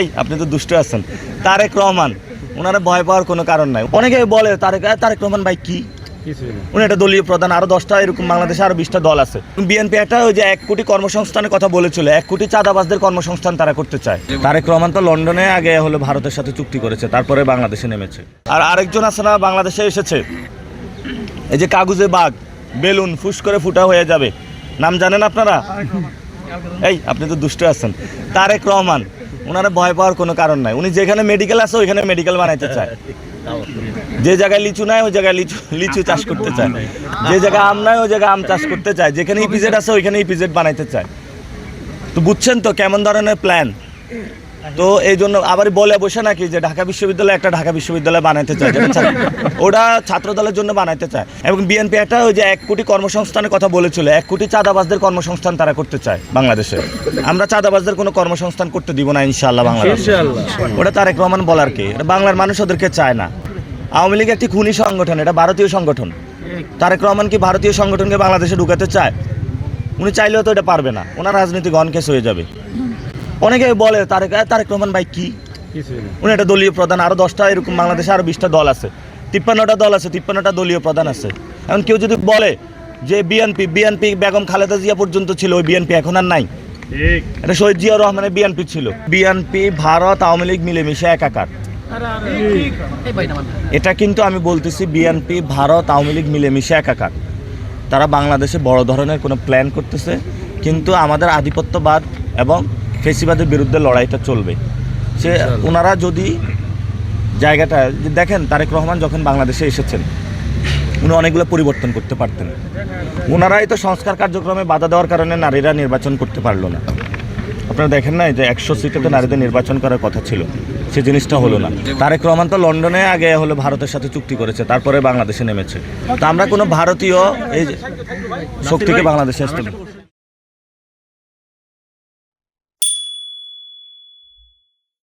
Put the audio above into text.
এই আপনি তো দুষ্ট আছেন। তারেক রহমান, ওনারা ভয় পাওয়ার কোনো কারণ নাই। অনেকে বলে তারেক রহমান ভাই কি, উনি একটা দলীয় প্রধান, আরো 10টা এরকম বাংলাদেশে আরো 20টা দল আছে। বিএনপি একটা ওই যে 1 কোটি কর্মসংস্থানের কথা বলেছিল, 1 কোটি চাঁদাবাজদের কর্মসংস্থান তারা করতে চায়। তারেক রহমান তো লন্ডনে আগে হলো ভারতের সাথে চুক্তি করেছে, তারপরে বাংলাদেশে নেমেছে। আর আরেকজন আছে না বাংলাদেশে এসেছে, এই যে কাগজে বাঘ, বেলুন ফুস করে ফুটা হয়ে যাবে, নাম জানেন আপনারা? এই আপনি তো দুষ্ট আছেন। তারেক রহমান, ওনারা ভয় পাওয়ার কোনো কারণ নাই। উনি যেখানে মেডিকেল আছে ওইখানে মেডিকেল বানাইতে চায়, যে জায়গায় লিচু নাই ওই জায়গায় লিচু চাষ করতে চায়, যে জায়গায় আম নাই ওই জায়গায় আম চাষ করতে চায়, যেখানে ইপিজেড আছে ওইখানে ইপিজেড বানাইতে চায়। তো বুঝছেন তো কেমন ধরনের প্ল্যান। তো এই জন্য আবার বলে বসে নাকি যে ঢাকা বিশ্ববিদ্যালয় একটা ঢাকা বিশ্ববিদ্যালয় বানাইতে চায়, ওটা ছাত্র দলের জন্য বানাইতে চায়। এবং বিএনপি একটা ওই যে 1 কোটি কর্মসংস্থানের কথা বলেছিল, 1 কোটি চাঁদাবাজদের কর্মসংস্থান তারা করতে চায় বাংলাদেশে। আমরা চাঁদাবাজদের কোনো কর্মসংস্থান করতে দিব না ইনশাআল্লাহ বাংলাদেশে। ওটা তারেক রহমান বলার কি, এটা বাংলার মানুষ ওদেরকে চায় না। আওয়ামী লীগ একটি খুনি সংগঠন, এটা ভারতীয় সংগঠন। তারেক রহমান কি ভারতীয় সংগঠনকে বাংলাদেশে ঢুকাতে চায়? উনি চাইলেও তো এটা পারবে না, ওনার রাজনীতি গনকেস হয়ে যাবে। অনেকে বলে তারেক রহমান ভাই কি, উনি একটা দলীয় প্রধান, আরো 10টা এরকম বাংলাদেশে আরো 20টা দল আছে, 53টা দল আছে, 53টা দলীয় প্রধান আছে। এখন কেউ যদি বলে যে বিএনপি বেগম খালেদা জিয়া পর্যন্ত ছিল, ওই বিএনপি এখন আর নাই। এটা শহীদ জিয়া রহমানের বিএনপি ছিল। বিএনপি ভারত আওয়ামী লীগ মিলেমিশে একাকার। এটা কিন্তু আমি বলতেছি, বিএনপি ভারত আওয়ামী লীগ মিলেমিশে একাকার। তারা বাংলাদেশে বড় ধরনের কোনো প্ল্যান করতেছে, কিন্তু আমাদের আধিপত্যবাদ এবং ফেসিবাদের বিরুদ্ধে লড়াইটা চলবে। সে ওনারা যদি জায়গাটা দেখেন, তারেক রহমান যখন বাংলাদেশে এসেছেন উনি অনেকগুলো পরিবর্তন করতে পারতেন। ওনারাই তো সংস্কার কার্যক্রমে বাধা দেওয়ার কারণে নারীরা নির্বাচন করতে পারলো না। আপনারা দেখেন না যে 100 সিটেতে নারীদের নির্বাচন করার কথা ছিল, সে জিনিসটা হলো না। তারেক রহমান তো লন্ডনে আগে হলো ভারতের সাথে চুক্তি করেছে, তারপরে বাংলাদেশে নেমেছে। তো আমরা কোনো ভারতীয় এই শক্তিকে বাংলাদেশে আসতে